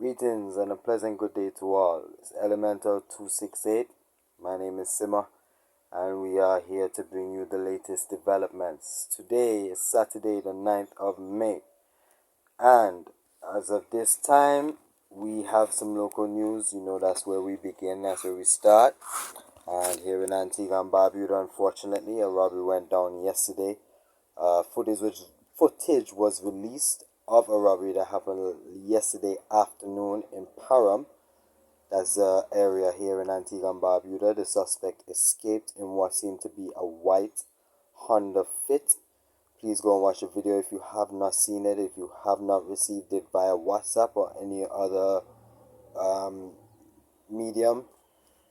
Greetings and a pleasant good day to all. It's Elemental 268. My name is Sima, and we are here to bring you the latest developments. Today is Saturday, the 9th of May, and as of this time, we have some local news. You know, that's where we begin, that's where we start. And here in Antigua and Barbuda, unfortunately, a robbery went down yesterday. Footage was released of a robbery that happened yesterday afternoon in Param. That's the area here in Antigua and Barbuda. The suspect escaped in what seemed to be a white Honda Fit. Please go and watch the video if you have not seen it, if you have not received it via WhatsApp or any other medium.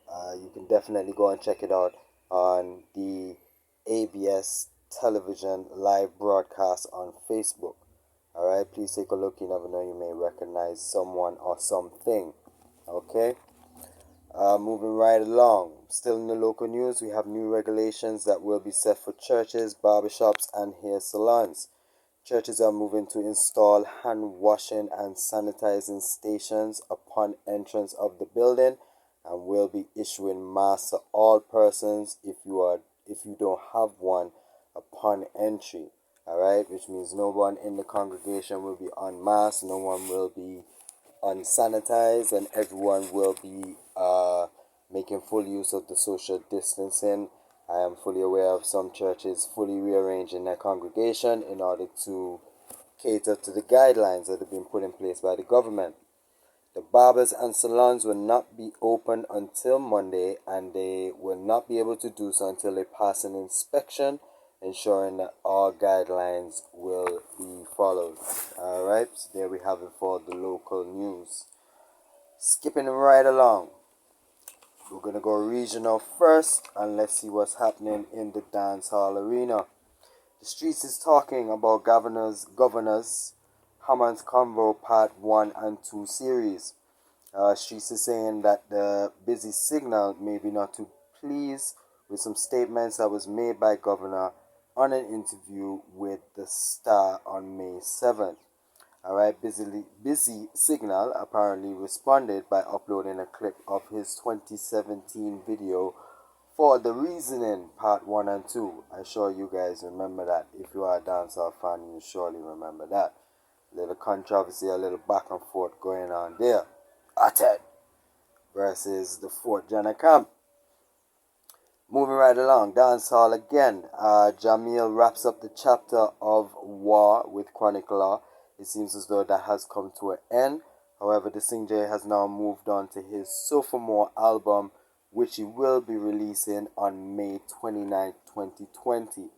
You can definitely go and check it out on the ABS television live broadcast on Facebook. Alright, please take a look. You never know, you may recognize someone or something. Okay, moving right along. Still in the local news, we have new regulations that will be set for churches, barbershops, and hair salons. Churches are moving to install hand washing and sanitizing stations upon entrance of the building, and will be issuing masks to all persons if you don't have one upon entry. Alright, which means no one in the congregation will be unmasked, no one will be unsanitized, and everyone will be making full use of the social distancing. I am fully aware of some churches fully rearranging their congregation in order to cater to the guidelines that have been put in place by the government. The barbers and salons will not be open until Monday, and they will not be able to do so until they pass an inspection, ensuring that all guidelines will be followed. Alright, so there we have it for the local news. Skipping right along, we're going to go regional first, and let's see what's happening in the dancehall arena. The streets is talking about Governors Hammond's Convo Part 1 and 2 series. Streets is saying that the busy signal may be not too pleased with some statements that was made by Governor on an interview with the Star on May 7th. Alright, busy Signal apparently responded by uploading a clip of his 2017 video for The Reasoning Part 1 and 2. I'm sure you guys remember that. If you are a dancehall fan, you surely remember that. A little controversy, a little back and forth going on there. Atet versus the Fort Jana Camp. Moving right along, dancehall again. Jahmiel wraps up the chapter of War with Chronic Law. It seems as though that has come to an end. However, the Sinjay has now moved on to his sophomore album, which he will be releasing on May 29, 2020.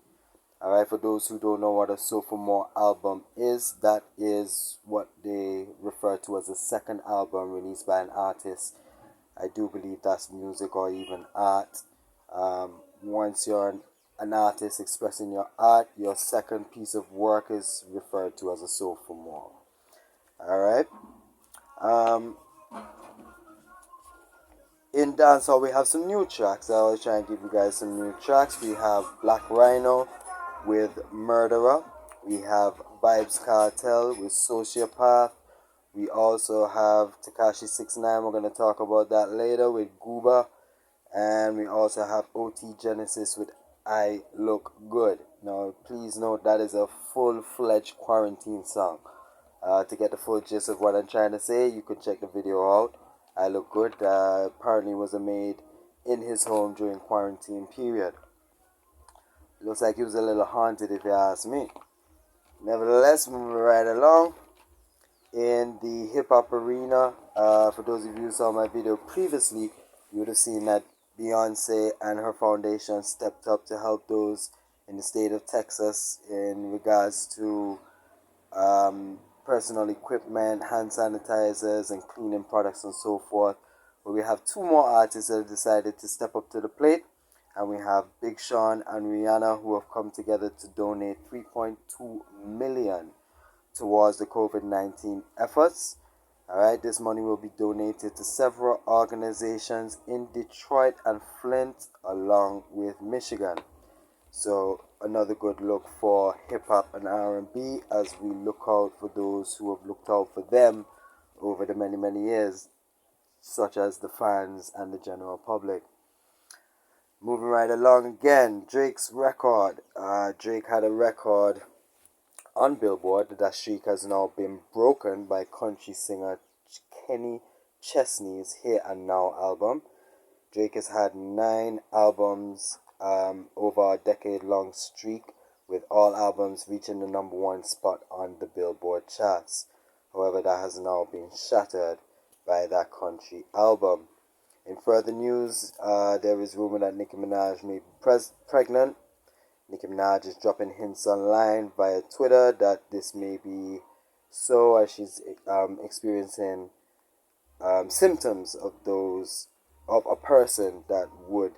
Alright, for those who don't know what a sophomore album is, that is what they refer to as a second album released by an artist. I do believe that's music or even art. Once you're an artist expressing your art, your second piece of work is referred to as a sophomore. Alright. In dancehall, we have some new tracks. I always try and give you guys some new tracks. We have Black Rhino with Murderer. We have Vibes Cartel with Sociopath. We also have Tekashi 69. We're going to talk about that later with Gooba. And we also have OT Genesis with I Look Good. Now, please note that is a full-fledged quarantine song. To get the full gist of what I'm trying to say, you can check the video out. I Look Good apparently was made in his home during quarantine period. Looks like he was a little haunted, if you ask me. Nevertheless, moving right along in the hip-hop arena, for those of you who saw my video previously, you would have seen that Beyonce and her foundation stepped up to help those in the state of Texas in regards to personal equipment, hand sanitizers, and cleaning products and so forth. But we have two more artists that have decided to step up to the plate, and we have Big Sean and Rihanna, who have come together to donate $3.2 million towards the COVID-19 efforts. Alright, this money will be donated to several organizations in Detroit and Flint, along with Michigan. So another good look for hip hop and R&B as we look out for those who have looked out for them over the many, many years, such as the fans and the general public. Moving right along again, Drake's record. Drake had a record on Billboard. That streak has now been broken by country singer Kenny Chesney's Here and Now album. Drake has had 9 albums over a decade-long streak, with all albums reaching the number 1 spot on the Billboard charts. However, that has now been shattered by that country album. In further news, there is rumor that Nicki Minaj may be pregnant. Nicki Minaj is dropping hints online via Twitter that this may be so, as she's experiencing symptoms of a person that would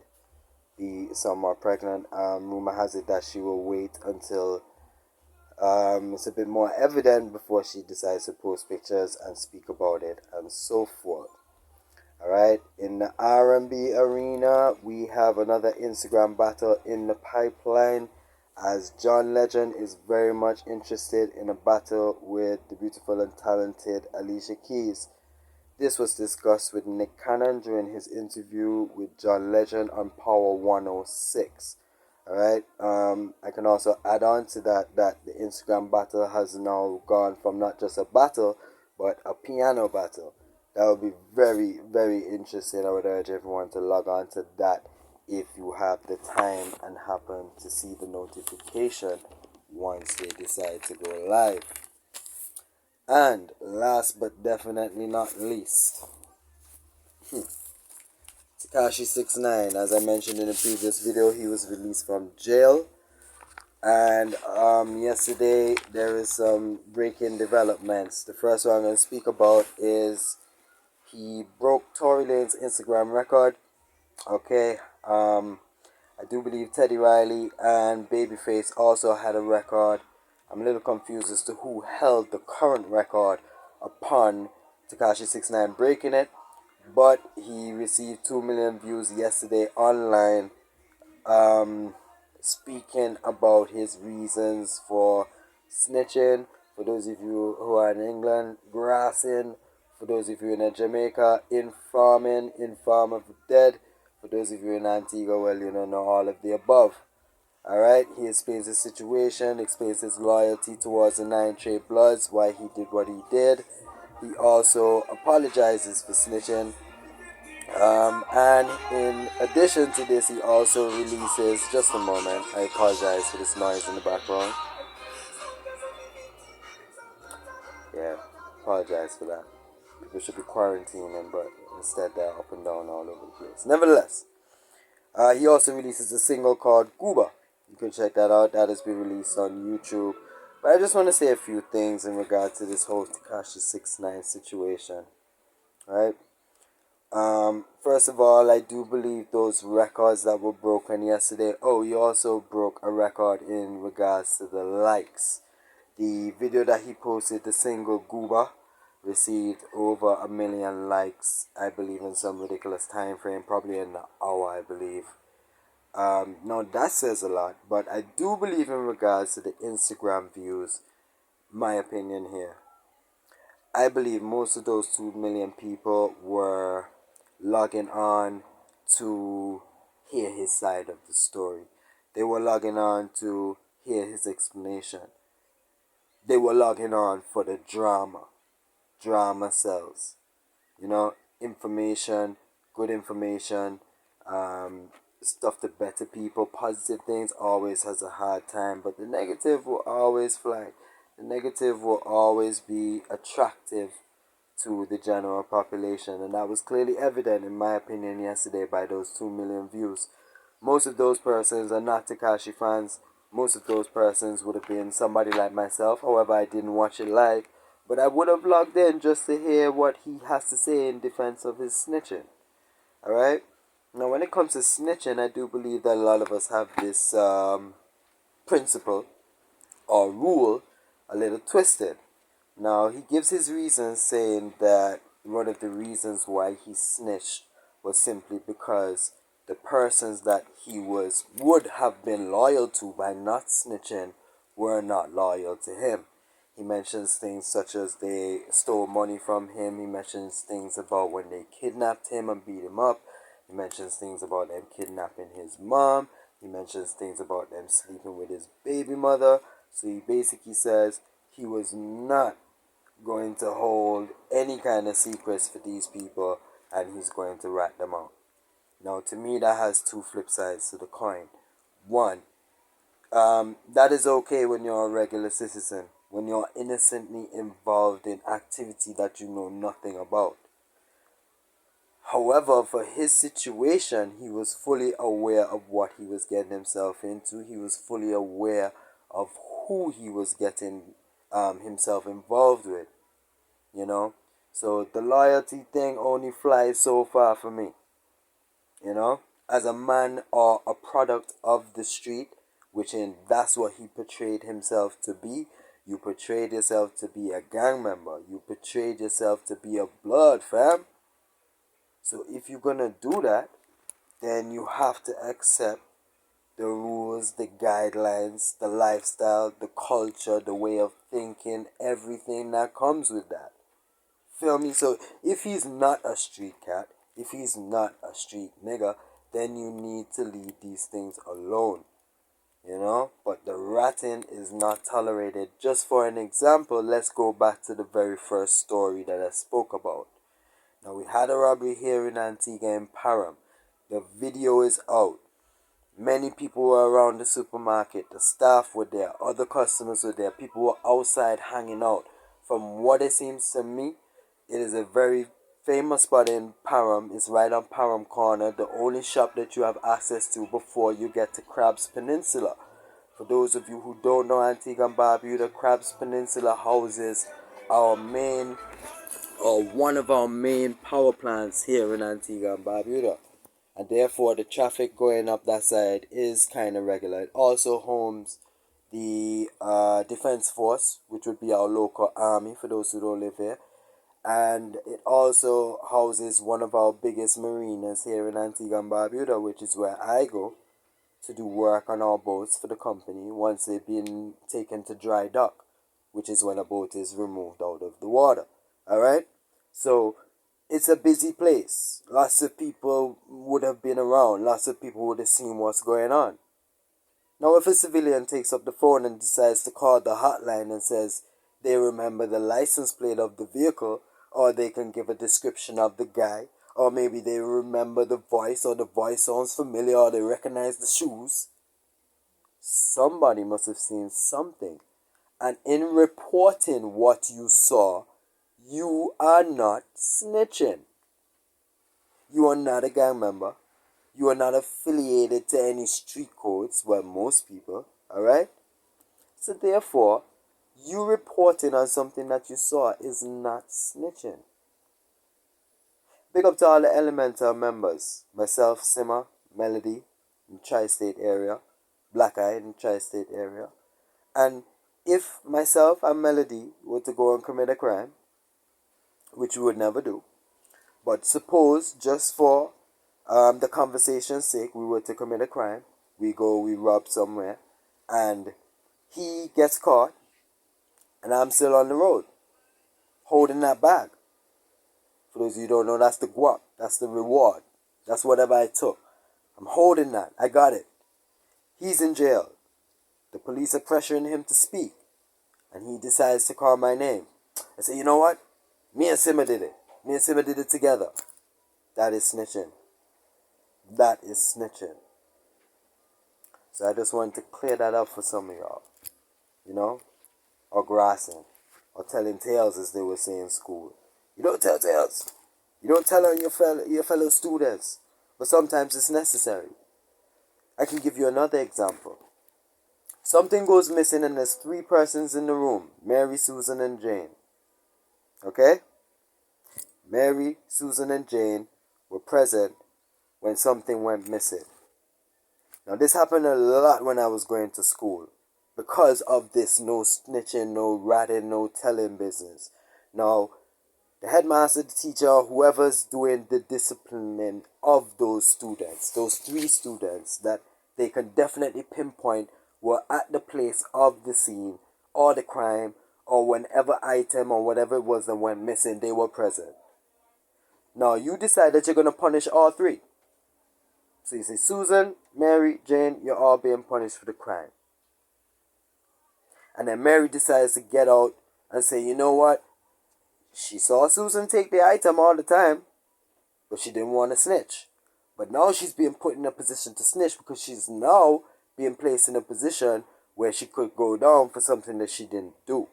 be somewhat pregnant. Rumor has it that she will wait until it's a bit more evident before she decides to post pictures and speak about it and so forth. Alright, in the R&B arena, we have another Instagram battle in the pipeline, as John Legend is very much interested in a battle with the beautiful and talented Alicia Keys. This was discussed with Nick Cannon during his interview with John Legend on Power 106. Alright, I can also add on to that the Instagram battle has now gone from not just a battle, but a piano battle. That would be very, very interesting. I would urge everyone to log on to that if you have the time and happen to see the notification once they decide to go live. And last but definitely not least, Tekashi 6ix9ine. As I mentioned in the previous video, he was released from jail. And yesterday there is some breaking developments. The first one I'm going to speak about is he broke Tory Lane's Instagram record. Okay, I do believe Teddy Riley and Babyface also had a record. I'm a little confused as to who held the current record upon Tekashi 6ix9ine breaking it. But he received 2 million views yesterday online, speaking about his reasons for snitching. For those of you who are in England, grassing. For those of you in Jamaica, informing, inform of the dead. For those of you in Antigua, well, you know all of the above. Alright, he explains his situation, explains his loyalty towards the 9 Trey Bloods, why he did what he did. He also apologizes for snitching. And in addition to this, he also releases, just a moment, I apologize for this noise in the background. Yeah, apologize for that. People should be quarantining, but instead they're up and down all over the place. Nevertheless, he also releases a single called Cuba. You can check that out. That has been released on YouTube. But I just want to say a few things in regard to this whole Tekashi 6ix9ine situation. Right? First of all, I do believe those records that were broken yesterday. Oh, he also broke a record in regards to the likes. The video that he posted, the single Gooba, received over 1 million likes, I believe, in some ridiculous time frame, probably in an hour, I believe. Now that says a lot, but I do believe in regards to the Instagram views, my opinion here, I believe most of those 2 million people were logging on to hear his side of the story. They were logging on to hear his explanation. They were logging on for the drama. Drama sells. You know, information, good information, stuff to better people. Positive things always has a hard time, but the negative will always fly. The negative will always be attractive to the general population, and that was clearly evident, in my opinion, yesterday by those 2 million views. Most of those persons are not Tekashi fans. Most of those persons would have been somebody like myself. However, I didn't watch it live, but I would have logged in just to hear what he has to say in defense of his snitching. Alright? Now, when it comes to snitching, I do believe that a lot of us have this principle or rule a little twisted. Now, he gives his reasons, saying that one of the reasons why he snitched was simply because the persons that he would have been loyal to by not snitching were not loyal to him. He mentions things such as they stole money from him. He mentions things about when they kidnapped him and beat him up. He mentions things about them kidnapping his mom. He mentions things about them sleeping with his baby mother. So he basically says he was not going to hold any kind of secrets for these people, and he's going to rat them out. Now, to me, that has two flip sides to the coin. One, that is okay when you're a regular citizen, when you're innocently involved in activity that you know nothing about. However, for his situation, he was fully aware of what he was getting himself into. He was fully aware of who he was getting himself involved with, you know. So the loyalty thing only flies so far for me, you know. As a man or a product of the street, which in that's what he portrayed himself to be. You portrayed yourself to be a gang member. You portrayed yourself to be a blood, fam. So if you're gonna do that, then you have to accept the rules, the guidelines, the lifestyle, the culture, the way of thinking, everything that comes with that. Feel me? So if he's not a street cat, if he's not a street nigga, then you need to leave these things alone. You know? But the ratting is not tolerated. Just for an example, let's go back to the very first story that I spoke about. Now, we had a robbery here in Antigua in Param. The video is out. Many people were around the supermarket. The staff were there. Other customers were there. People were outside hanging out. From what it seems to me, it is a very famous spot in Param. It's right on Param Corner. The only shop that you have access to before you get to Crabs Peninsula. For those of you who don't know Antigua and Barbuda, Crabs Peninsula houses our main or one of our main power plants here in Antigua and Barbuda. And therefore the traffic going up that side is kind of regular. It also homes the Defense Force, which would be our local army for those who don't live here. And it also houses one of our biggest marinas here in Antigua and Barbuda, which is where I go to do work on our boats for the company once they've been taken to dry dock, which is when a boat is removed out of the water. Alright? So it's a busy place. Lots of people would have been around. Lots of people would have seen what's going on. Now, if a civilian takes up the phone and decides to call the hotline and says they remember the license plate of the vehicle, or they can give a description of the guy, or maybe they remember the voice, or the voice sounds familiar, or they recognize the shoes, somebody must have seen something. And in reporting what you saw, you are not snitching. You are not a gang member. You are not affiliated to any street codes, well, most people, alright? So therefore, you reporting on something that you saw is not snitching. Big up to all the Elemental members. Myself, Simmer, Melody, in Tri-State area. Black Eye in Tri-State area. And if myself and Melody were to go and commit a crime, which we would never do, but suppose just for the conversation's sake, we were to commit a crime, we rob somewhere, and he gets caught, and I'm still on the road, holding that bag. For those of you who don't know, that's the guap, that's the reward, that's whatever I took. I'm holding that, I got it. He's in jail. The police are pressuring him to speak, and he decides to call my name. I say, you know what? Me and Simmer did it. Me and Simmer did it together. That is snitching. That is snitching. So I just wanted to clear that up for some of y'all. You know? Or grassing. Or telling tales, as they would say in school. You don't tell tales. You don't tell on your fellow students. But sometimes it's necessary. I can give you another example. Something goes missing and there's 3 persons in the room. Mary, Susan, and Jane. Okay? Mary, Susan, and Jane were present when something went missing. Now, this happened a lot when I was going to school. Because of this no snitching, no ratting, no telling business. Now, the headmaster, the teacher, whoever's doing the disciplining of those students, those 3 students that they can definitely pinpoint were at the place of the scene, or the crime, or whenever item or whatever it was that went missing, they were present. Now, you decide that you're going to punish all three. So you say, Susan, Mary, Jane, you're all being punished for the crime. And then Mary decides to get out and say, you know what? She saw Susan take the item all the time, but she didn't want to snitch. But now she's being put in a position to snitch because she's now being placed in a position where she could go down for something that she didn't do.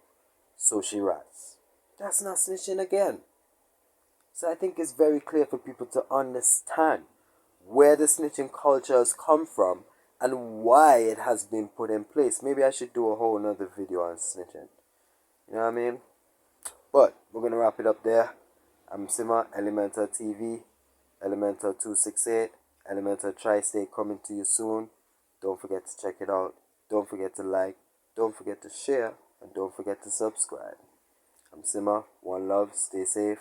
So she runs. That's not snitching again. So I think it's very clear for people to understand where the snitching culture has come from and why it has been put in place. Maybe I should do a whole nother video on snitching. You know what I mean? But we're going to wrap it up there. I'm Sima, Elemental TV, Elemental 268, Elemental Tri-State coming to you soon. Don't forget to check it out. Don't forget to like. Don't forget to share. And don't forget to subscribe. I'm Sima. One love. Stay safe.